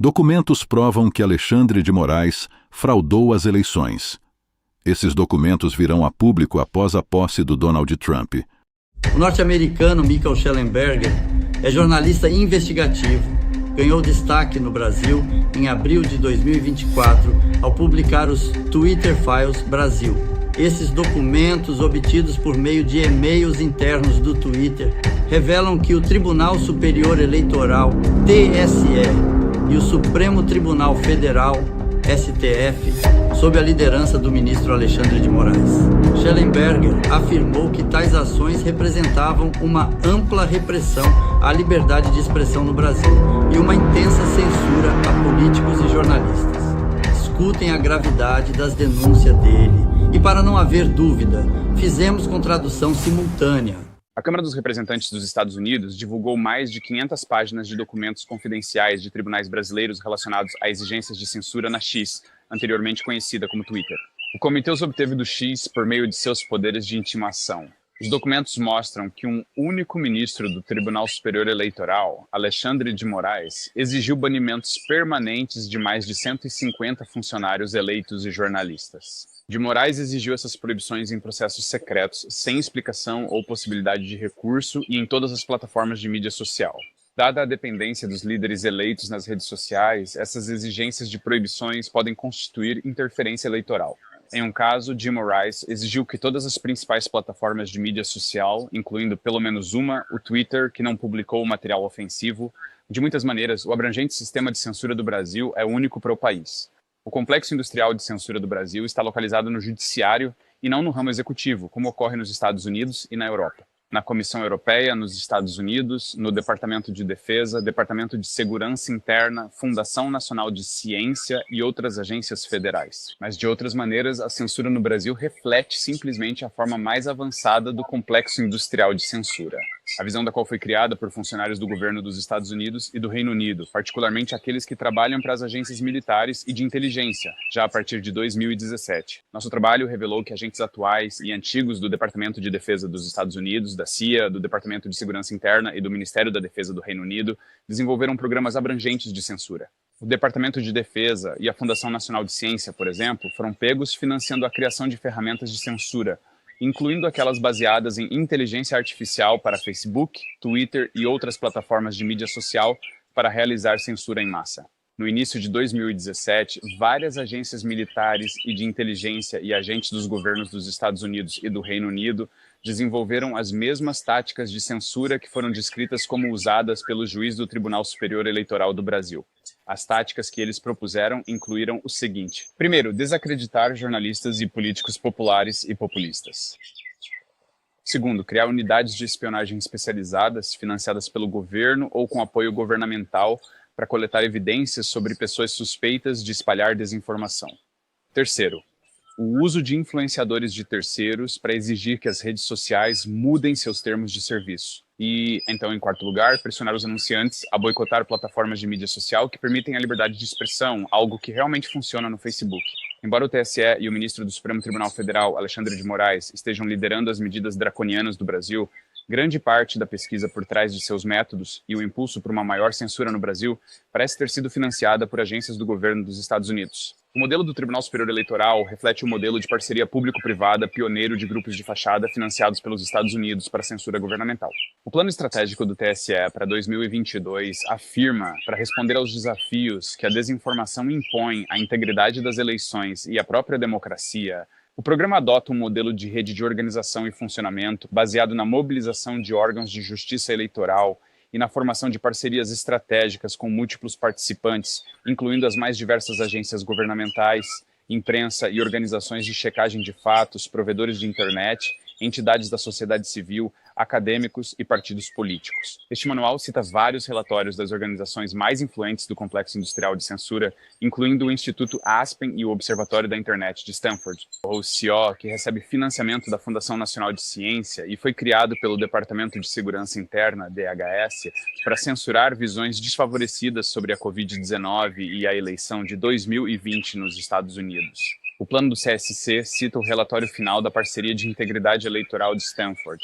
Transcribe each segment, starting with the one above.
Documentos provam que Alexandre de Moraes fraudou as eleições. Esses documentos virão a público após a posse do Donald Trump. O norte-americano Michael Shellenberger é jornalista investigativo. Ganhou destaque no Brasil em abril de 2024 ao publicar os Twitter Files Brasil. Esses documentos, obtidos por meio de e-mails internos do Twitter, revelam que o Tribunal Superior Eleitoral, TSE, e o Supremo Tribunal Federal, STF, sob a liderança do ministro Alexandre de Moraes. Shellenberger afirmou que tais ações representavam uma ampla repressão à liberdade de expressão no Brasil e uma intensa censura a políticos e jornalistas. Escutem a gravidade das denúncias dele e, para não haver dúvida, fizemos com tradução simultânea. A Câmara dos Representantes dos Estados Unidos divulgou mais de 500 páginas de documentos confidenciais de tribunais brasileiros relacionados a exigências de censura na X, anteriormente conhecida como Twitter. O comitê os obteve do X por meio de seus poderes de intimação. Os documentos mostram que um único ministro do Tribunal Superior Eleitoral, Alexandre de Moraes, exigiu banimentos permanentes de mais de 150 funcionários eleitos e jornalistas. De Moraes exigiu essas proibições em processos secretos, sem explicação ou possibilidade de recurso e em todas as plataformas de mídia social. Dada a dependência dos líderes eleitos nas redes sociais, essas exigências de proibições podem constituir interferência eleitoral. Em um caso, de Moraes exigiu que todas as principais plataformas de mídia social, incluindo pelo menos uma, o Twitter, que não publicou material ofensivo. De muitas maneiras, o abrangente sistema de censura do Brasil é único para o país. O complexo industrial de censura do Brasil está localizado no judiciário e não no ramo executivo, como ocorre nos Estados Unidos e na Europa. Na Comissão Europeia, nos Estados Unidos, no Departamento de Defesa, Departamento de Segurança Interna, Fundação Nacional de Ciência e outras agências federais. Mas, de outras maneiras, a censura no Brasil reflete simplesmente a forma mais avançada do complexo industrial de censura. A visão da qual foi criada por funcionários do governo dos Estados Unidos e do Reino Unido, particularmente aqueles que trabalham para as agências militares e de inteligência, já a partir de 2017. Nosso trabalho revelou que agentes atuais e antigos do Departamento de Defesa dos Estados Unidos, da CIA, do Departamento de Segurança Interna e do Ministério da Defesa do Reino Unido desenvolveram programas abrangentes de censura. O Departamento de Defesa e a Fundação Nacional de Ciência, por exemplo, foram pegos financiando a criação de ferramentas de censura, incluindo aquelas baseadas em inteligência artificial para Facebook, Twitter e outras plataformas de mídia social para realizar censura em massa. No início de 2017, várias agências militares e de inteligência e agentes dos governos dos Estados Unidos e do Reino Unido desenvolveram as mesmas táticas de censura que foram descritas como usadas pelo juiz do Tribunal Superior Eleitoral do Brasil. As táticas que eles propuseram incluíram o seguinte: primeiro, desacreditar jornalistas e políticos populares e populistas. Segundo, criar unidades de espionagem especializadas, financiadas pelo governo ou com apoio governamental, para coletar evidências sobre pessoas suspeitas de espalhar desinformação. Terceiro, o uso de influenciadores de terceiros para exigir que as redes sociais mudem seus termos de serviço. E, então, em quarto lugar, pressionar os anunciantes a boicotar plataformas de mídia social que permitem a liberdade de expressão, algo que realmente funciona no Facebook. Embora o TSE e o ministro do Supremo Tribunal Federal, Alexandre de Moraes, estejam liderando as medidas draconianas do Brasil, grande parte da pesquisa por trás de seus métodos e o impulso por uma maior censura no Brasil parece ter sido financiada por agências do governo dos Estados Unidos. O modelo do Tribunal Superior Eleitoral reflete o modelo de parceria público-privada pioneiro de grupos de fachada financiados pelos Estados Unidos para censura governamental. O plano estratégico do TSE para 2022 afirma, para responder aos desafios que a desinformação impõe à integridade das eleições e à própria democracia, o programa adota um modelo de rede de organização e funcionamento baseado na mobilização de órgãos de justiça eleitoral e na formação de parcerias estratégicas com múltiplos participantes, incluindo as mais diversas agências governamentais, imprensa e organizações de checagem de fatos, provedores de internet, entidades da sociedade civil, acadêmicos e partidos políticos. Este manual cita vários relatórios das organizações mais influentes do complexo industrial de censura, incluindo o Instituto Aspen e o Observatório da Internet de Stanford, ou CO, que recebe financiamento da Fundação Nacional de Ciência e foi criado pelo Departamento de Segurança Interna, DHS, para censurar visões desfavorecidas sobre a Covid-19 e a eleição de 2020 nos Estados Unidos. O plano do CSC cita o relatório final da Parceria de Integridade Eleitoral de Stanford.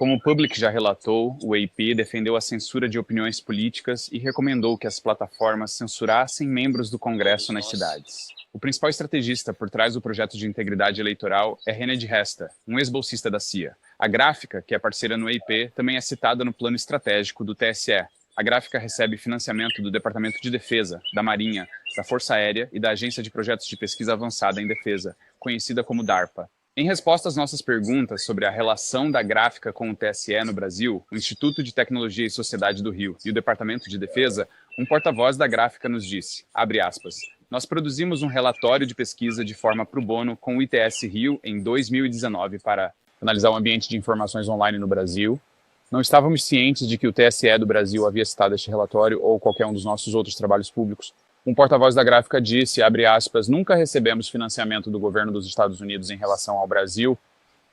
Como o Public já relatou, o AP defendeu a censura de opiniões políticas e recomendou que as plataformas censurassem membros do Congresso nas cidades. O principal estrategista por trás do projeto de integridade eleitoral é René de Resta, um ex-bolsista da CIA. A Gráfica, que é parceira no AP, também é citada no plano estratégico do TSE. A Gráfica recebe financiamento do Departamento de Defesa, da Marinha, da Força Aérea e da Agência de Projetos de Pesquisa Avançada em Defesa, conhecida como DARPA. Em resposta às nossas perguntas sobre a relação da Gráfica com o TSE no Brasil, o Instituto de Tecnologia e Sociedade do Rio e o Departamento de Defesa, um porta-voz da Gráfica nos disse, abre aspas, nós produzimos um relatório de pesquisa de forma pro bono com o ITS Rio em 2019 para analisar o ambiente de informações online no Brasil. Não estávamos cientes de que o TSE do Brasil havia citado este relatório ou qualquer um dos nossos outros trabalhos públicos. Um porta-voz da Gráfica disse, abre aspas, nunca recebemos financiamento do governo dos Estados Unidos em relação ao Brasil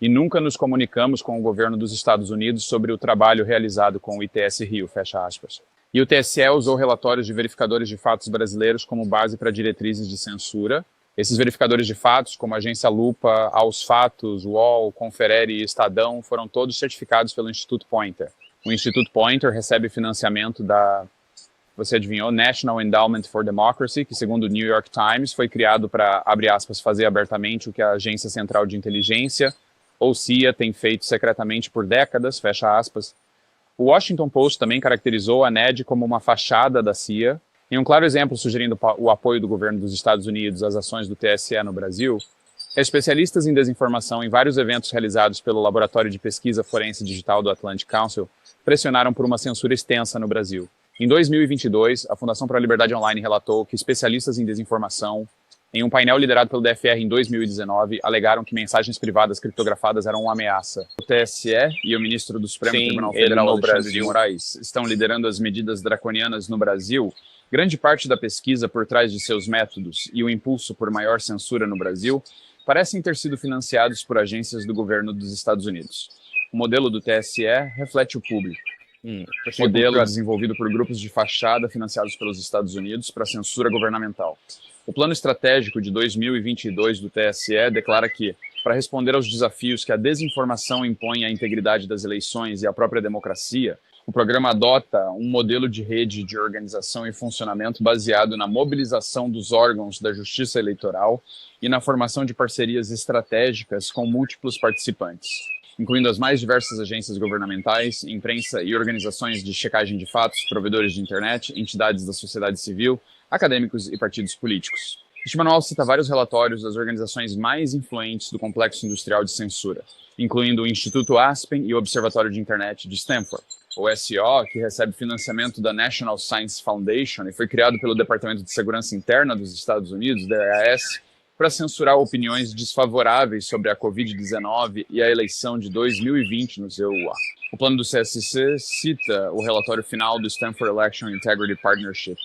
e nunca nos comunicamos com o governo dos Estados Unidos sobre o trabalho realizado com o ITS Rio, fecha aspas. E o TSE usou relatórios de verificadores de fatos brasileiros como base para diretrizes de censura. Esses verificadores de fatos, como a Agência Lupa, Aos Fatos, UOL, Conferere e Estadão, foram todos certificados pelo Instituto Poynter. O Instituto Poynter recebe financiamento da, você adivinhou, National Endowment for Democracy, que segundo o New York Times foi criado para, abre aspas, fazer abertamente o que a Agência Central de Inteligência, ou CIA, tem feito secretamente por décadas, fecha aspas. O Washington Post também caracterizou a NED como uma fachada da CIA. Em um claro exemplo sugerindo o apoio do governo dos Estados Unidos às ações do TSE no Brasil, especialistas em desinformação em vários eventos realizados pelo Laboratório de Pesquisa Forense Digital do Atlantic Council pressionaram por uma censura extensa no Brasil. Em 2022, a Fundação para a Liberdade Online relatou que especialistas em desinformação, em um painel liderado pelo DFR em 2019, alegaram que mensagens privadas criptografadas eram uma ameaça. O TSE e o ministro do Supremo Tribunal Federal, Alexandre de Moraes, estão liderando as medidas draconianas no Brasil. Grande parte da pesquisa por trás de seus métodos e o impulso por maior censura no Brasil parecem ter sido financiados por agências do governo dos Estados Unidos. O modelo do TSE reflete o público. Modelo desenvolvido por grupos de fachada financiados pelos Estados Unidos para censura governamental. O plano estratégico de 2022 do TSE declara que, para responder aos desafios que a desinformação impõe à integridade das eleições e à própria democracia, o programa adota um modelo de rede de organização e funcionamento baseado na mobilização dos órgãos da Justiça Eleitoral e na formação de parcerias estratégicas com múltiplos participantes, incluindo as mais diversas agências governamentais, imprensa e organizações de checagem de fatos, provedores de internet, entidades da sociedade civil, acadêmicos e partidos políticos. Este manual cita vários relatórios das organizações mais influentes do complexo industrial de censura, incluindo o Instituto Aspen e o Observatório de Internet de Stanford. O SO, que recebe financiamento da National Science Foundation e foi criado pelo Departamento de Segurança Interna dos Estados Unidos, DAS, para censurar opiniões desfavoráveis sobre a Covid-19 e a eleição de 2020 no EUA. O plano do CSC cita o relatório final do Stanford Election Integrity Partnership.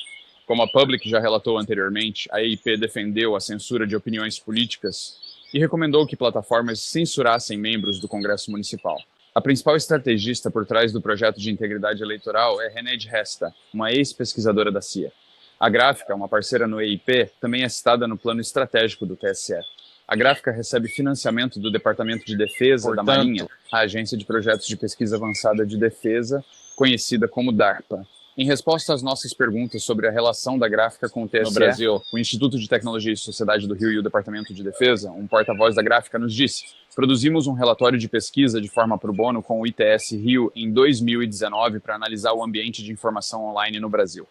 Como a Public já relatou anteriormente, a EIP defendeu a censura de opiniões políticas e recomendou que plataformas censurassem membros do Congresso Municipal. A principal estrategista por trás do projeto de integridade eleitoral é René de Resta, uma ex-pesquisadora da CIA. A Gráfica, uma parceira no EIP, também é citada no plano estratégico do TSE. A Gráfica recebe financiamento do Departamento de Defesa da Marinha, a Agência de Projetos de Pesquisa Avançada de Defesa, conhecida como DARPA. Em resposta às nossas perguntas sobre a relação da Gráfica com o TSE, no Brasil, o Instituto de Tecnologia e Sociedade do Rio e o Departamento de Defesa, um porta-voz da Gráfica nos disse: produzimos um relatório de pesquisa de forma pro bono com o ITS Rio em 2019 para analisar o ambiente de informação online no Brasil.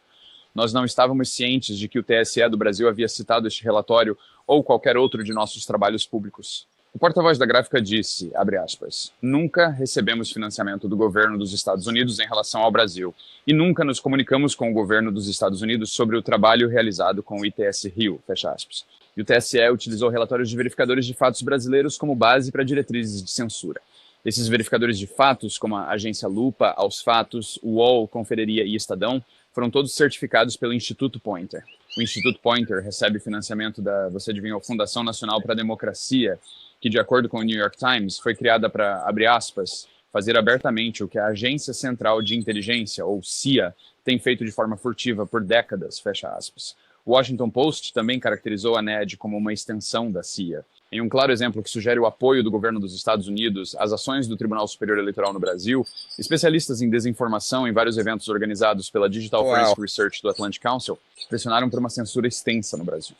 Nós não estávamos cientes de que o TSE do Brasil havia citado este relatório ou qualquer outro de nossos trabalhos públicos. O porta-voz da Gráfica disse, abre aspas, nunca recebemos financiamento do governo dos Estados Unidos em relação ao Brasil e nunca nos comunicamos com o governo dos Estados Unidos sobre o trabalho realizado com o ITS Rio, fecha aspas. E o TSE utilizou relatórios de verificadores de fatos brasileiros como base para diretrizes de censura. Esses verificadores de fatos, como a Agência Lupa, Aos Fatos, UOL, Confereria e Estadão, foram todos certificados pelo Instituto Poynter. O Instituto Poynter recebe financiamento da, você adivinhou, Fundação Nacional para a Democracia, que, de acordo com o New York Times, foi criada para, abre aspas, fazer abertamente o que a Agência Central de Inteligência, ou CIA, tem feito de forma furtiva por décadas, fecha aspas. O Washington Post também caracterizou a NED como uma extensão da CIA. Em um claro exemplo que sugere o apoio do governo dos Estados Unidos às ações do Tribunal Superior Eleitoral no Brasil, especialistas em desinformação em vários eventos organizados pela Digital Forensic Research do Atlantic Council pressionaram por uma censura extensa no Brasil.